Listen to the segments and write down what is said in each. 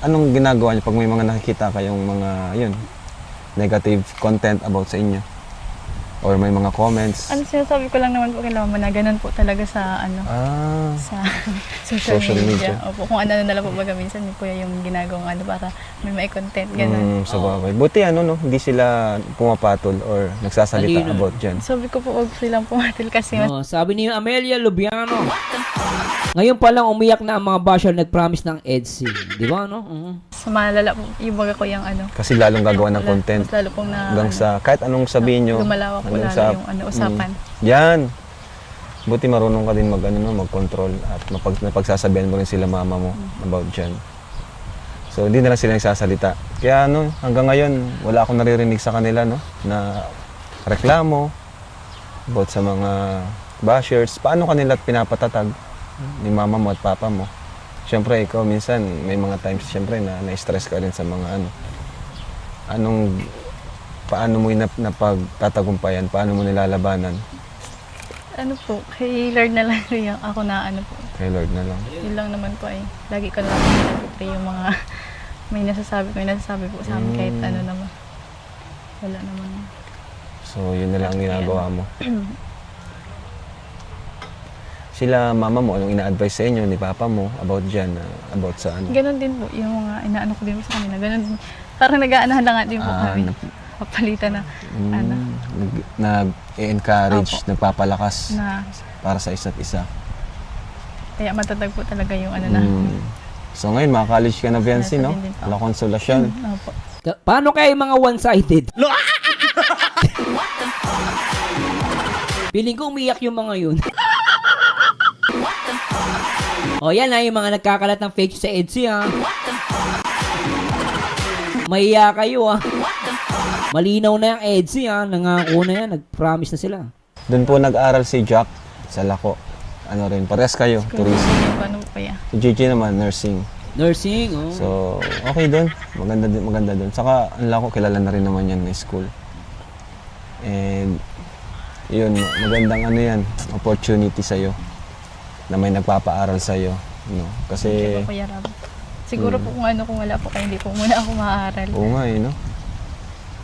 anong ginagawa niyo pag may mga nakikita kayong mga, yun, negative content about sa inyo? Or may mga comments? Ano, sinasabi ko lang naman po kay mama na ganun po talaga sa sa social media. Opo, kung ano na lang po baga minsan yun po yung ginagawang para may content, ganun. Sa bagay. Buti no, hindi sila pumapatol or nagsasalita Talino. about dyan. Sabi ko po, huwag silang pumatil kasi Sabi ni Amelia Lubiano, ngayon pa lang umiyak na ang mga basher nag-promise ng EDSI. Di ba, no? sa malala po, yung baga ko yung Kasi lalong gagawa ng content. mas lalo pong na Hanggang sa, kahit anong sabihin nyo. lumalawak po hanggang lalo yung usapan. Yan. Buti marunong ka din mag-control at napagsasabihan mo rin sila mama mo about dyan. So, hindi na lang sila nagsasalita. Kaya hanggang ngayon, wala akong naririnig sa kanila, na reklamo about sa mga bashers. Paano kanila pinapatatag ni mama mo at papa mo? Siyempre, ikaw minsan, may mga times siyempre na na-stress ka rin sa mga paano mo napagtatagumpayan? Paano mo nilalabanan? Ano po, kay Lord na lang yung ako na po. Kay Lord na lang. Yun lang naman po lagi ko na lang sinasabi yung mga may nasasabi po sa amin kahit ano naman. Wala naman. So, yun na lang ang ginagawa mo. Sila, mama mo, anong ina-advise sa inyo ni papa mo about dyan, about sa ano? Ganon din po, yung mga inaano ko din po sa kanila. Ganon din. Parang nag-aanahan lang nga din po kami. Papalitan na, nag-encourage, nagpapalakas na, para sa isa't isa. kaya matatag po talaga yung So ngayon, maka-college ka na, Viancy, no? Sasabihin din po. Wala konsolasyon. Opo. Paano kaya yung mga one-sided? Piling ko umiyak yung mga yun. Yan yung mga nagkakalat ng fake sa EDSI, Mahiya kayo, Malinaw na yung EDSI, Nangako na yan, nag-promise na sila. Doon po nag-aral si Jack sa Lako. Ano rin, pares kayo, tourism. Paano po kaya? Si Gigi naman, nursing. Nursing, So, okay doon. Maganda doon. Saka, ang Lako, kilala na rin naman yan na school. And, yun, magandang yan, opportunity sa'yo na may nagpapaaral sa'yo. Kasi, Hindi po Kuya Rab. Siguro po kung wala po kayo, hindi po muna ako maaaral. oo nga no?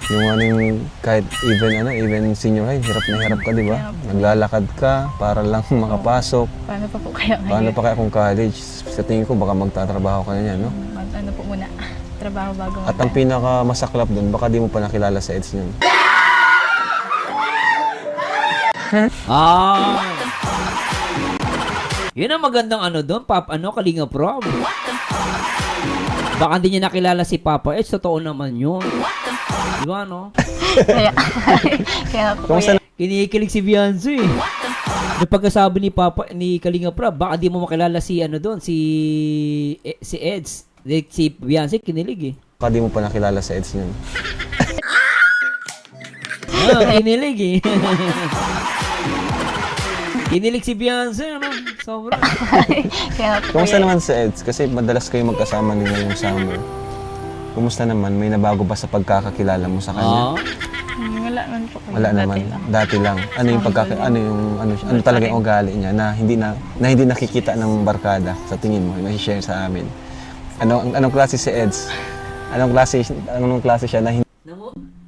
Yung kahit even senior high, hirap na hirap ka, di ba? Naglalakad ka para lang makapasok. Paano pa po kaya ngayon? Paano pa kaya kung college? Sa tingin ko, baka magtatrabaho ka na yan, no? Ano po muna, trabaho bago At ang pinakamasaklap doon, baka di mo pa nakilala sa EDS yun. Yun ang magandang doon, Kalinga Prob. Baka hindi niya nakilala si Papa Edge, totoo naman yun. Di ba, no? kaya po Kung kuya. Kinikilig si Beyonce. Na pagkasabi ni Kalinga Prob, baka di mo makilala si doon, si Edge. Si Beyonce, kinilig baka di mo pa nakilala sa EDS yun. Kinilig Kinilig si Beyonce, Sobra. Kaya po Kumusta kuya. naman sa EDS? Kasi madalas kayo magkasama nila yung summer. Kumusta naman? May nabago ba sa pagkakakilala mo sa kanya? Wala naman po kuya. Wala naman. Dati lang. Ano yung ano talaga yung ugali niya na hindi nakikita ng barkada sa tingin mo, may share sa amin. Anong klase si Eds? Anong klase siya na hindi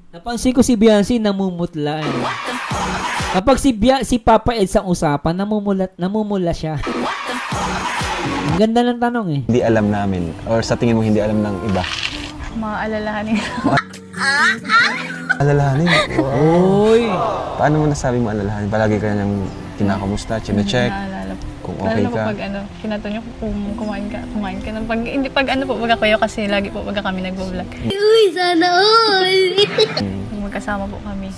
Napansin ko si Beyonce namumutla. Kapag si Papa Eds ang usapan, namumula siya. Ang ganda ng tanong hindi alam namin or sa tingin mo hindi alam ng iba? Mga alalahanin. Alalahanin? Oy! Paano mo nasabi mo alalahanin? Palagi ka niyang kinakamusta, chine-check, Naalala po. kung okay Lalo po ka. pag kinatanong ko kung kumain ka. Hindi pag po, baga kayo kasi lagi po baga kami nagbo-vlog. Uy, sana all! Magkasama po kami.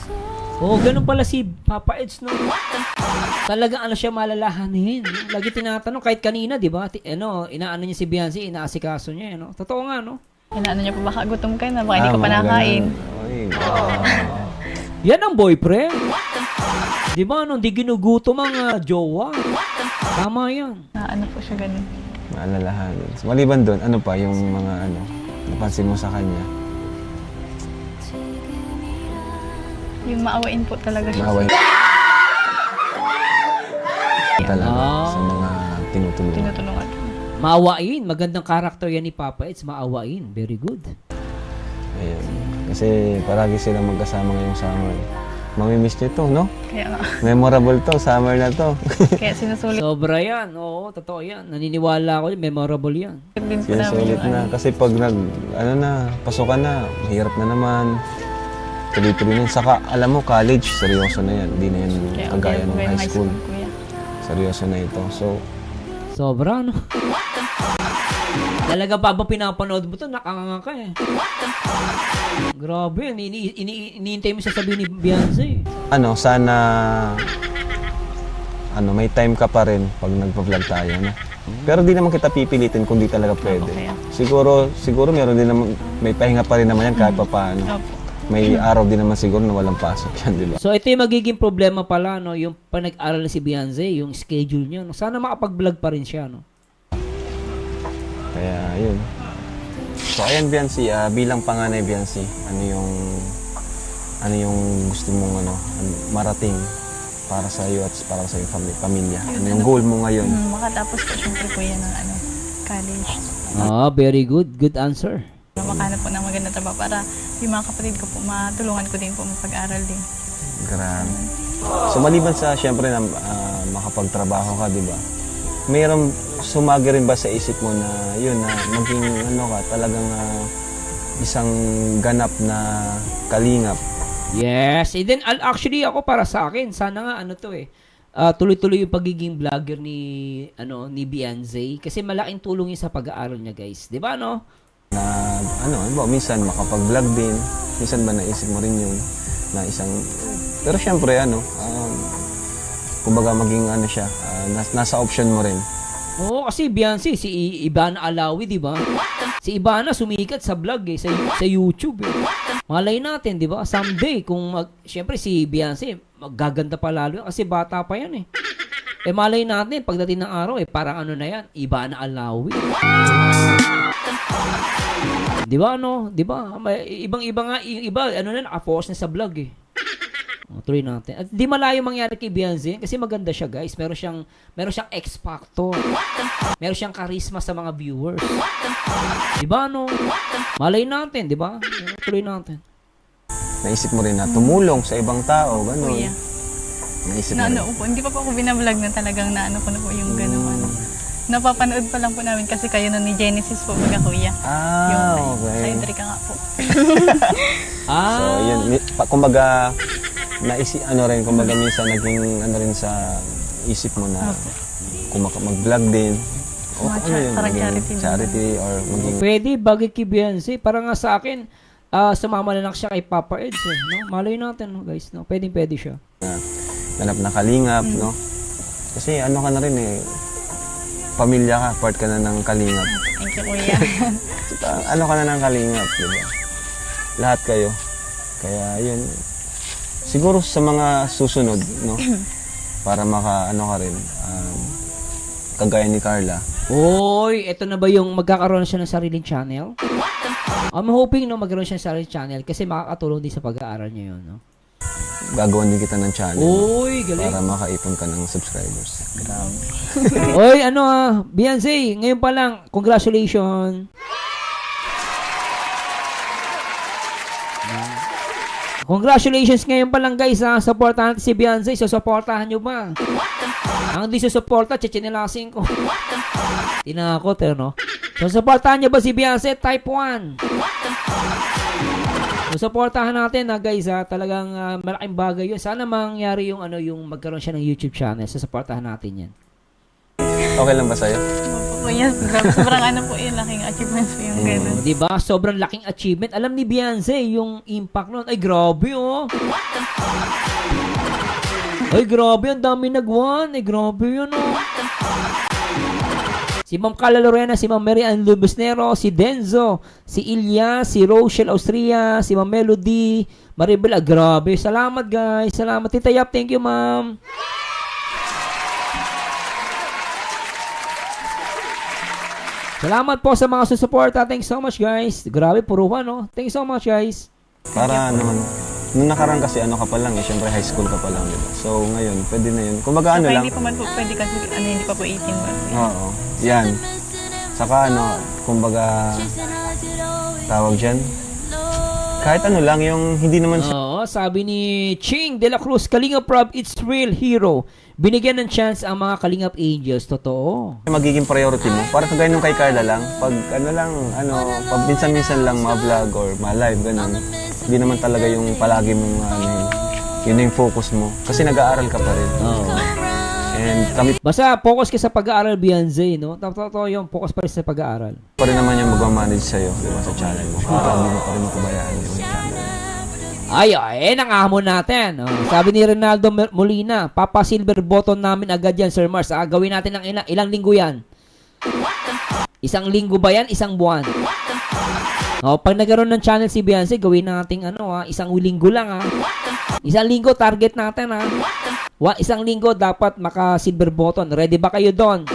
Ganun pala si Papa Eds, no? Talagang siya malalahanin. Lagi tinatanong, kahit kanina, di ba? Inaano niya si Beyonce, inaasikaso niya, no? Totoo nga, no? Inaano niya po, baka gutom ka na, baka hindi ka pa mga nakain. ganun. Oy, Yan ang boyfriend. Di ba, no? Di ginugutom ang jowa. Tama yan. Ano po siya ganun. alalahanin. So, maliban doon, ano pa yung mga napansin mo sa kanya? Yung maawain po talaga siya. Maaway talaga Ah. sa mga tinutulungan. Tinutulungan. Maawain. Magandang karakter yan ni Papa Eds. Maawain. Very good. Ayun. Kasi paragi silang magkasama ngayong summer. Mamimiss nyo ito, no? Kaya nga. Memorable to, summer na to. Kaya sinusulit Sobra yan. Oo, totoo yan. Naniniwala ako. Memorable yan. din po namin Sinusulit yung na. Kasi pag pasukan na, mahirap na naman. Tuloy-tuloy na. Saka, alam mo, college, seryoso na yan. Hindi na yan Kaya kagaya okay, ng high school. kuya. Seryoso na ito. So, Sobra, no? Talaga pa ba pinapanood mo to? Nakanganga ka eh. Grabe, iniintay mo sasabihin ni Beyonce. sana may time ka pa rin pag nagpa-vlog tayo, no? Pero di naman kita pipilitin kung di talaga pwede. Okay. Siguro meron din naman, may pahinga pa rin naman yan kahit pa paano. Opo. May araw din naman siguro na walang pasok yan, di ba? So ito yung magiging problema pala, no? Yung pag nag-aral na si Beyonce, yung schedule niya, no? Sana makapag-vlog pa rin siya, no? Kaya, yun. So, ayan, Beyonce, bilang panganay, Beyonce, ano yung gusto mong marating para sa iyo at para sa iyong pamilya? Ano yung goal mo ngayon? Makatapos po syempre po yan ng college. Very good. Good answer. Makahanap po ng magandang trabaho para yung mga kapatid ko po, matulungan ko din po mapag-aral din. Grabe. So, maliban sa, syempre, na makapagtrabaho ka, di ba? Mayroong sumagi rin ba sa isip mo na, yun, na maging, talagang isang ganap na kalingap? Yes. And then, actually, ako para sa akin, sana nga, tuloy-tuloy yung pagiging vlogger ni Beyonce. Kasi malaking tulong yun sa pag-aaral niya, guys. Di ba, no? Na, minsan makapag-vlog din. Minsan ba naisip mo rin yun? Na isang, pero syempre, kumbaga maging siya, nasa option mo rin. Oo, kasi Beyonce, si Ivana Alawi, di ba? Si Ivana sumikat sa vlog sa YouTube. Malay natin, di ba? Someday, syempre si Beyonce, maggaganda pa lalo yan kasi bata pa yan eh. Malay natin, pagdating ng araw, parang na yan, Ivana Alawi. Di ba, Di ba? Ibang-iba nga, iba, naka-focus na sa vlog eh. Tuloy natin. At di malayo mangyari kay Beyonce kasi maganda siya, guys. Meron siyang X factor. Meron siyang charisma sa mga viewers. Di ba, Malay natin, di ba? Tuloy natin. Naisip mo rin na tumulong sa ibang tao, gano'n. Kuya. Naisip mo rin. Po, hindi pa po ako binablog na talagang ko na po yung gano'n. Napapanood pa lang po namin kasi kayo ni Genesis po, mga kuya. Okay. Sa Idrika nga po. So, yun. Kumbaga, kumbaga minsan naging rin sa isip mo na mag-vlog din. O Parang charity or maging... Pwede, bagay kay Beyonce. Para nga sa akin, sumama na lang siya kay Papa Eds. No? Malay natin, guys. No? Pwede siya. Ganap na kalingap, no? Kasi ka na rin pamilya ka, part ka na ng kalingap. Thank you, kuya. Ka na ng kalingap, di ba? Lahat kayo. Kaya yun, siguro sa mga susunod, no? Para ka rin, kagaya ni Carla. Oy, eto na ba yung magkakaroon siya ng sariling channel? I'm hoping magkaroon siya ng sariling channel kasi makakatulong din sa pag-aaral niya yun, no? Gagawin din kita ng channel. Oy, galing. Para makaipon ka ng subscribers. Grabe. Oy, Beyonce, ngayon pa lang, congratulations. Congratulations ngayon pa lang, guys, supportahan natin si Beyonce. So, supportahan nyo ba? Ang di susuporta, chichinilasin ko. Tinakot, no? So, supportahan nyo ba si Beyonce? Type 1. So, supportahan natin, guys, talagang malaking bagay yun. Sana mangyari yung magkaroon siya ng YouTube channel. So, supportahan natin yan. Okay lang ba sa'yo? Kuya, sobrang po yun, laking achievements po yung gano'n. Diba? Sobrang laking achievement. Alam ni Beyonce yung impact nun. Ay, grabe, Ay, grabe, ang dami nag-one. Ay, grabe yun, Si Ma'am Carla Lorena, si Ma'am Mary Ann Lubusnero, si Denzo, si Ilya, si Rochelle Austria, si Ma'am Melody, Maribel, grabe. Salamat, guys. Salamat. Tita Yap, thank you, Ma'am. Salamat po sa mga susuporta. Thanks so much, guys. Grabe, puro no? Thanks so much, guys. Para naman, nung nakaraan kasi ka pa lang syempre high school ka pa lang. Diba? So ngayon, pwede na yun. Kumbaga lang. Hindi pa man po pwede kasi hindi pa po 18 ba? Oo, yan. Saka kumbaga, tawag dyan, kahit ano lang, yung hindi naman Oo, sabi ni Ching De La Cruz, Kalingap Rob, it's real hero. Binigyan ng chance ang mga Kalingap Angels. Totoo. magiging priority mo. Para kagaya nung kay Carla lang, pag pag minsan-minsan lang ma-vlog or ma-live, ganun, hindi naman talaga yung palagi mong yun yung focus mo. Kasi nag-aaral ka pa rin. Oo. And kami Basta focus ka sa pag-aaral, Beyonce, no? Totoo yung focus pa rin sa pag-aaral. pa rin naman yung magmamanage sa'yo, di ba, sa channel mo. Para hindi mo pa rin mapabayaan yung channel. Ay, nangahamon natin. Oh, sabi ni Ronaldo Molina, Papa Silver button namin agad yan, Sir Mars. Gawin natin ng ilang linggo yan. Isang linggo ba yan? Isang buwan? Oh, pag nagkaroon ng channel si Beyonce, gawin natin isang linggo lang Isang linggo target natin isang linggo dapat maka-silver button. Ready ba kayo doon?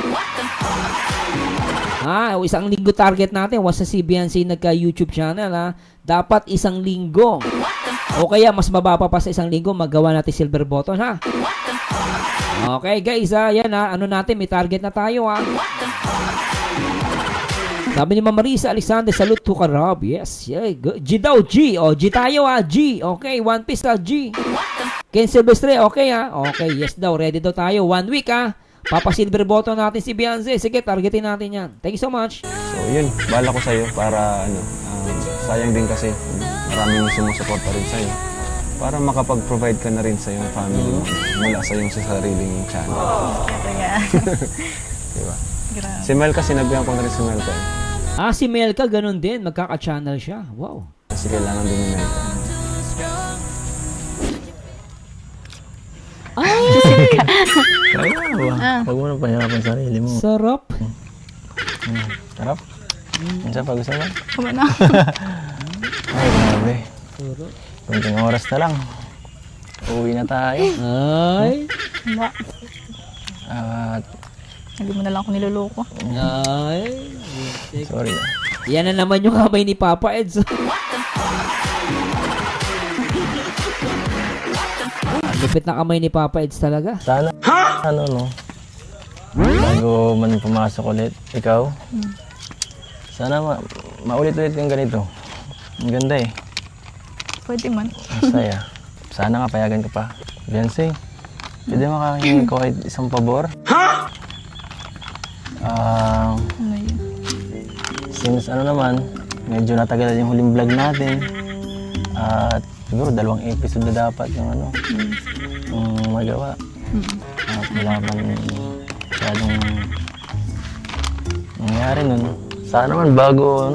Isang linggo target natin. Once na si Beyonce nagka-YouTube channel, dapat isang linggo. O kaya mas mababa pa sa isang linggo, magawa natin silver button, Okay, guys, yan natin, may target na tayo, Sabi ni Mama Marisa Alexander, salute to ka, Rob. Yes, yeah, G daw, G. G tayo, G. Okay, One Piece, G. Ken Silvestre, okay, Okay, yes daw, ready daw tayo. 1 week, Papa silver button natin si Beyonce. Sige, targetin natin yan. Thank you so much. So yun, bala ko sa'yo para sayang din kasi maraming sumusuporta rin sa'yo. Para makapag-provide ka na rin sa iyong family mo mula sa iyong sariling channel. Ito nga. Diba? Grabe. Si Mel kasi sinabihan ko na rin si Melka. Si Melka, ganun din. Magkaka-channel siya. Wow. Kasi kailangan din ni Melka. Huwag mo na pahirapan sarili mo. Sarap. Sarap? Ano sa pag-usapan? Kuma na. Ay, grabe. Kunting oras na lang. Uwi na tayo. Ay. Wala. At, Hindi mo na lang ako niloloko. Ay. sorry. Yan na naman yung kamay ni Papa Eds. Ang lupit na kamay ni Papa Eds talaga. Sana, bago man pumasok ulit, ikaw, sana maulit-ulit yung ganito. Ang ganda eh. Pwede man. Ang saya. Sana nga payagan ka pa. Beyonce, pwede makakahingi ko kahit isang pabor? Ano yun? Since medyo natagalan yung huling vlog natin. At siguro 2 episode na dapat yung yung magawa. At wala man masyadong nangyari nun. Sana naman bago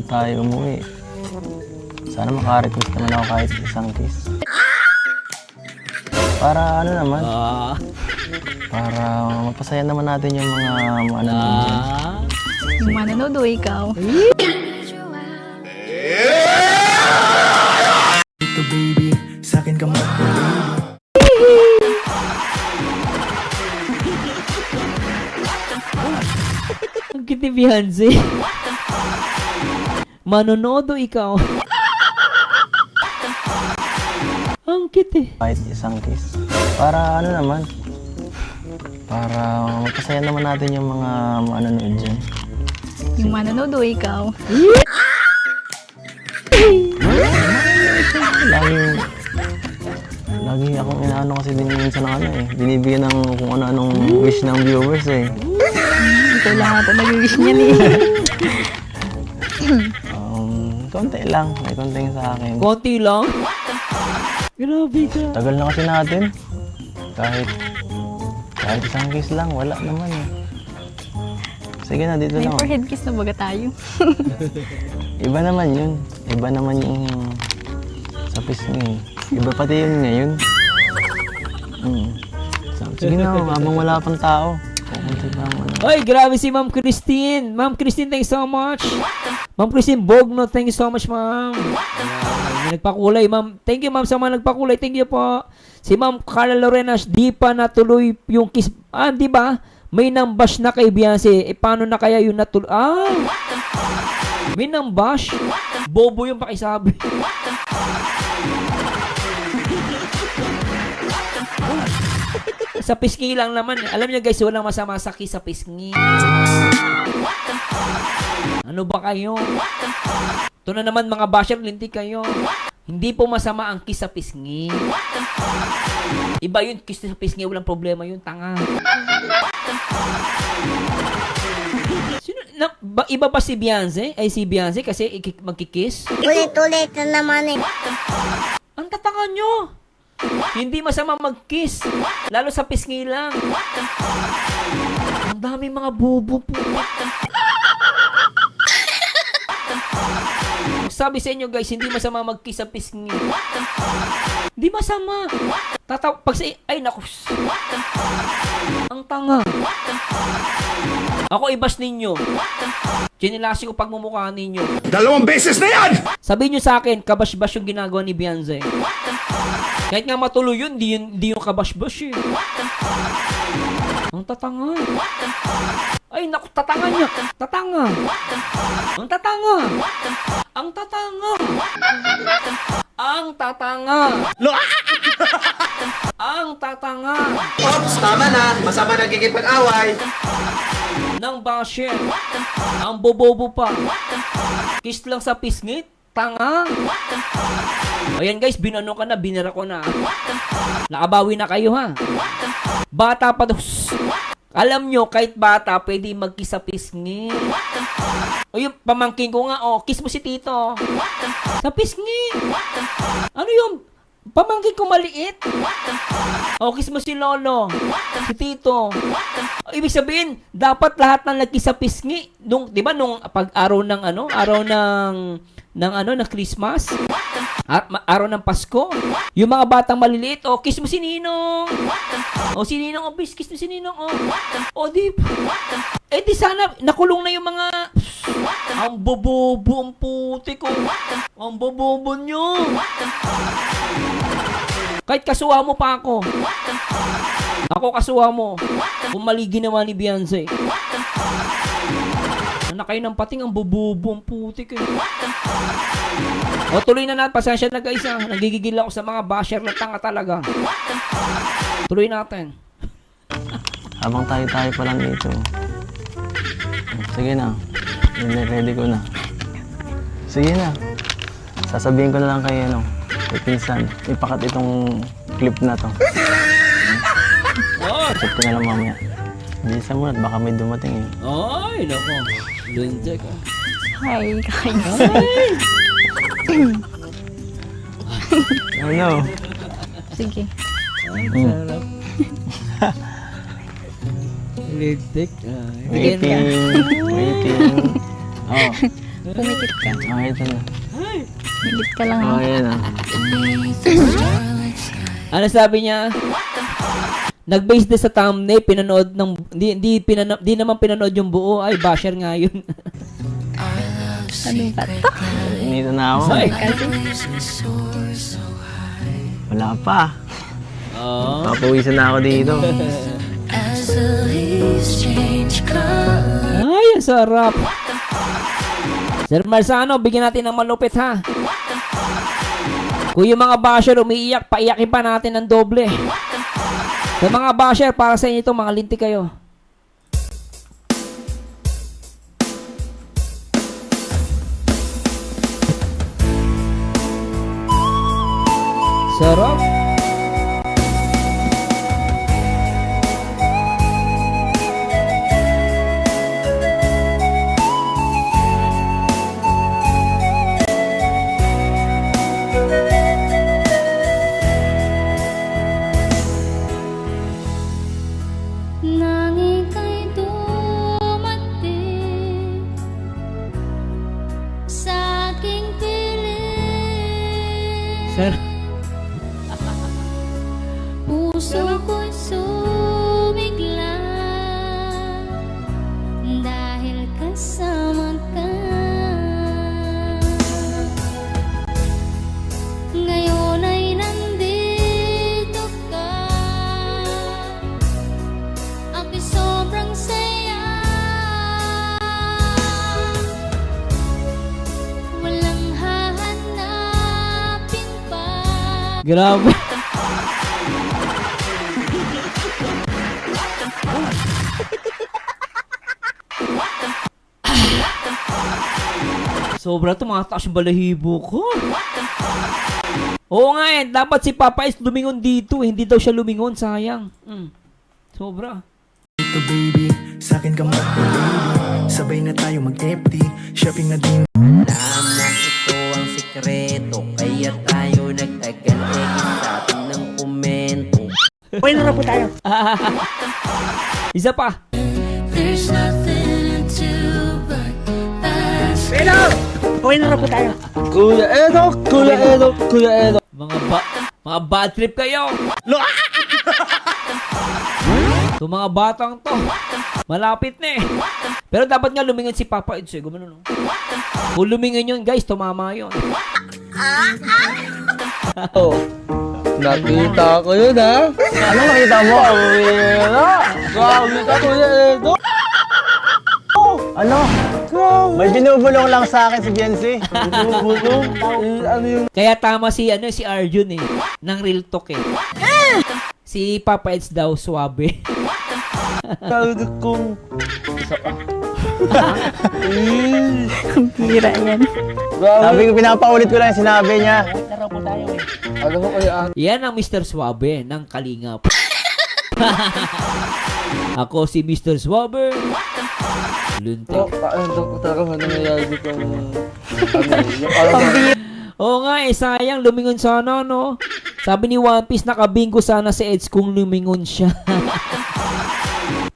tayo umuwi, sana makarequest naman ako kahit isang kiss. Para para mapasaya naman natin yung mga dyan. Yung manonood o ikaw? Ito baby, sa'kin ka Ang cute ni Beyonce. Manonodo ikaw. Ang cute eh. Kahit isang kiss. Para para mapasaya naman natin yung mga nanonood dyan. Yung manonood o ikaw? Lagi akong inaano kasi din minsan binibigyan ng kung ano-anong wish ng viewers eh. Ikaw lang ata nag-wish niyan eh. Konti lang. May konting sa akin. Konti lang. Grabe ka. Tagal na kasi natin. Kahit isang kiss lang, wala naman eh. Sige na, dito May lang. forehead kiss na baga tayo. Iba naman yun. Iba naman yung sa pisngi. Iba pati yun ngayon. Sige na, habang wala pang tao. Pupunta pa ang Ay, grabe si Ma'am Christine. Ma'am Christine, thank you so much. Ma'am Christine Bogno, thank you so much, ma'am. May nagpakulay, ma'am. Thank you, ma'am, sa mga nagpakulay. Thank you po. Si Ma'am Carla Lorena, di pa natuloy yung kiss. Di ba? May nambash na kay Beyonce. Paano na kaya yung natuloy? May nambash? Bobo yung pakisabi. Sa pisngi lang naman. Alam niyo guys, walang masama sa kiss sa pisngi. Ano ba kayo? Ito na naman mga basher, lintik kayo. Hindi po masama ang kiss sa pisngi. Iba yun, kiss sa pisngi, walang problema yun, tanga. Iba ba si Beyonce? Ay, si Beyonce kasi magkikiss? Ulit-ulit na naman eh. Ang tatanga nyo! Hindi masama mag-kiss. Lalo sa pisngi lang. Ang dami mga bobo po. Sabi sa inyo guys, hindi masama mag-kiss sa pisngi. Hindi masama. Pag sa... Ay, nakus. Ang tanga. Ako ibas ninyo. Kinilasi ko pagmumukha ninyo. 2 beses na yan! Sabihin nyo sa akin, kabash-bash yung ginagawa ni Beyonce. Kahit nga matuloy yun, di yung kabash-bash eh. Ang tatanga. Ay, naku, tatanga niya. Tatanga. Ang tatanga. Ang tatanga. Ang tatanga. Ang tatanga. Ops, tama na. Masama nagkikipag-away. Ng basher. Ang bobobo pa. Kiss lang sa pisngit. Tanga. Ayan guys, binano ka na, binara ko na. Nakabawi na kayo ha. Bata pa to. Alam nyo, kahit bata, pwede mag-kiss sa pisngi. O yung pamangkin ko nga, kiss mo si tito. Sa pisngi. Ano yung pamangkin ko maliit? Kiss mo si lolo. Si tito. Ibig sabihin, dapat lahat ng nag-kiss sa pisngi. Di ba nung pag-araw ng ng Christmas at araw ng Pasko, yung mga batang maliliit, kiss mo si Ninong. Si Ninong, kiss mo si Ninong. Di sana nakulong na yung mga ang bobobo, ang puti ko. Ang bobobo nyo. Kahit kasuha mo pa ako. Ako kasuha mo. Kung mali ginawa ni Beyonce. Anak kayo ng pating, ang bububo, ang putik eh. Tuloy na natin. Pasensya na guys ha. Nagigigil ako sa mga basher na tanga talaga. Tuloy natin. Habang tayo-tayo pa lang dito. Sige na. Ready ko na. Sige na. Sasabihin ko na lang kay pinsan. Ipakat itong clip na to. Check ko na lang mamaya. Bilisan mo na at baka may dumating eh. Ay, nako. Lunjek ah. Hi, guys. Ano? Sige. Sarap. Lunjek. Waiting. Pumikit ka. Ito na. Higit ka lang. Ayan na. Ano sabi niya? Nag-base din sa thumbnail, pinanood ng di naman pinanood yung buo. Ay, basher nga yun. Ano ba ito? Dito na ako. Wala pa. Papawisan na ako dito. Ay, ang sarap. Sir Marzano, bigyan natin ng malupit ha. Kung yung mga basher umiiyak, paiyakin pa natin ng doble. Sa mga basher, para sa inyo ito, mga linti kayo. Sarap. Nang ika'y dumating sa aking piling, Sir. puso ko'y sumigla dahil kasama ka. Ngayon ay nandito ka, ako'y sobrang saya. Walang hahanapin pa. Grabe. Sobra tumataas yung balahibo ko. Oo nga eh, dapat si Papa is lumingon dito. Hindi daw siya lumingon, sayang. Sobra. Ito baby, sa akin ka baby. Sabay na tayo mag-FT, shopping na din. Lamang ito ang sikreto, kaya tayo nagtagal-egis sa atin ng komento. Isa pa. There's nothing to but fast. Kuya Edo. Mga bad trip kayo. Ito mga batang to. Malapit na eh. Pero dapat nga lumingon si Papa Eds eh. Gumano no? Kung lumingon yun guys, tumama yun. Nakita ko yun ha. Ano nakita mo? Nakita ko yun. Ano? May binubulong lang sa akin si Biancy. Binubulong? Ano yun? Kaya tama si Arjun eh. Ng real talk eh. Si Papa Eds daw suwabe. Sabi kong... Hira yan. Sabi ko, pinapaulit ko lang yung sinabi niya. Alam mo kaya Yan ang Mr. Suwabe ng Kalingap. Ako si Mr. Suwabe. Luntek. Paano talaga nangyayari dito Oo nga eh, sayang lumingon sana no. Sabi ni One Piece nakabingo sana si Eds kung lumingon siya.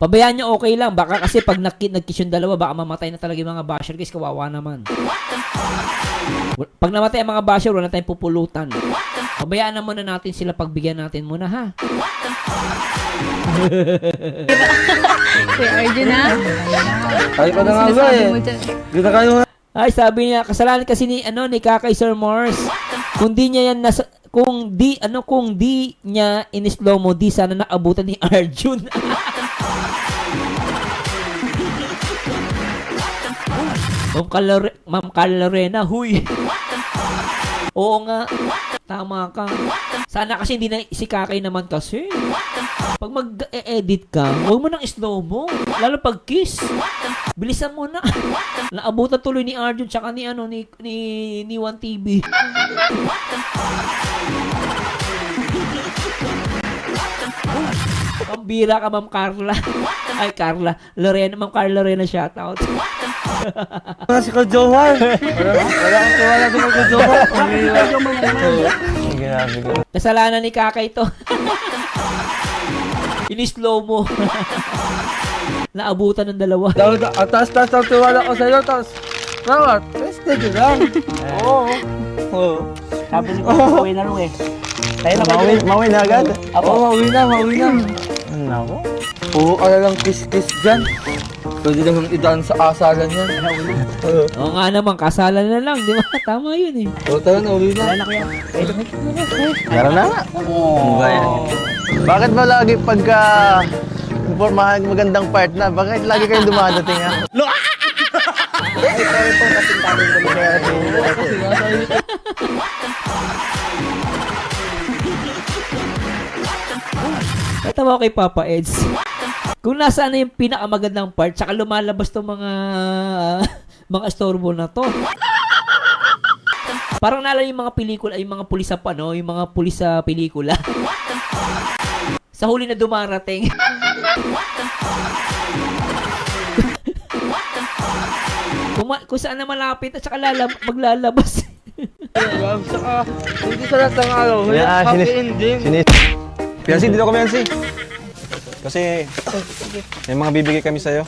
Pabayaan niyo okay lang. Baka kasi pag nag-kiss yung dalawa, baka mamatay na talaga yung mga basher guys. Kawawa naman. Pag namatay ang mga basher, wala tayong pupulutan. Pabayaan na muna natin sila, pagbigyan natin muna ha. Kuya Arjun ha? Ay pa na nga ba eh. Kita kayo nga. Ay, sabi niya, kasalanan kasi ni Kakay Sir Morse. Kung di niya niya in-slow mo, di sana naabutan ni Arjun. Ma'am Calorena, huy. Oo nga, tama ka. Sana kasi hindi na si Kakay naman kasi. Pag mag-edit ka, huwag mo nang slow mo. Lalo pag kiss. Bilisan mo na. Naabutan tuloy ni Arjun tsaka ni 1TV. Pambira ka, Ma'am Carla. Ay, Carla. Lorena, Ma'am Carla Lorena, shoutout. Wala si Kajomar. Wala akong tiwala si Kajomar. Grabe ka. Kasalanan ni Kakay to. Ini-slow mo. Naabutan ng dalawa. Taas ang tiwala ko sa'yo, taas. Rawat, tested yun lang. Oo. Sabi ni Kuya, uwi na rin eh. Tayo na Mawin na agad? Oo, mawin na. Nako. Oo, lang kiss-kiss dyan. Pwede naman idaan sa asalan yan. Oo nga naman, kasalan na lang. Di ba? Tama yun eh. Oo, tara na, uwi na. Meron na nga. Bakit ba lagi pagka magandang part na, bakit lagi kayong dumadating ha? Natawa ko kay Papa Eds. Kung nasaan na yung pinakamagandang part, saka lumalabas tong mga storbo na to. Parang naalala yung mga pelikula, yung mga pulis sa yung mga pulis sa pelikula. Sa huli na dumarating. Kung saan na malapit at saka maglalabas. Saka, hindi sa lahat ng araw, happy ending. Piansi, dito kami, Piansi. Kasi may mga bibigay kami sa'yo.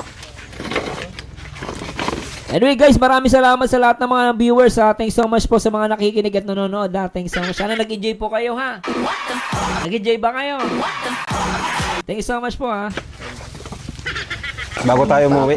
Anyway guys, maraming salamat sa lahat ng mga viewers. Thanks so much po sa mga nakikinig at nanonood. Thanks so much. Sana nag-enjoy po kayo ha. Nag-enjoy ba kayo? Thanks so much po ha. Bago tayo umuwi.